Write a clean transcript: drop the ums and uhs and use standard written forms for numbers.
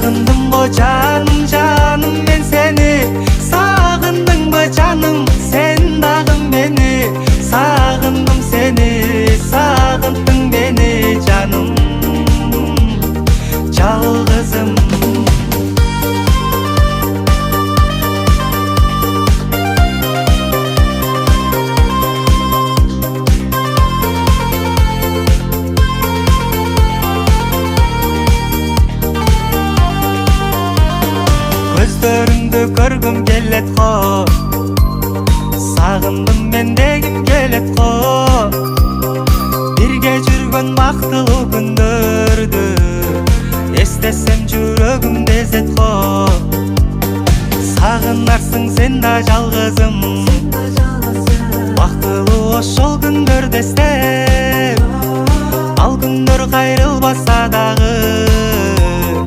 Sağındım bu canım canım ben seni. Sağındın mı canım sen dağın beni. Sağındım seni, sağındın beni canım жалғызым. Көздөрүңдү көргүм келет го, сагындым мен дегим келет го. Бирге жүргөн бактылуу күндөрдү эстесем жүрөгүм дезет го. Сагынарсың сен да жалгызым, бактылуу ошол күндөрдү эстеп. Ал күндөр кайрылбаса дагы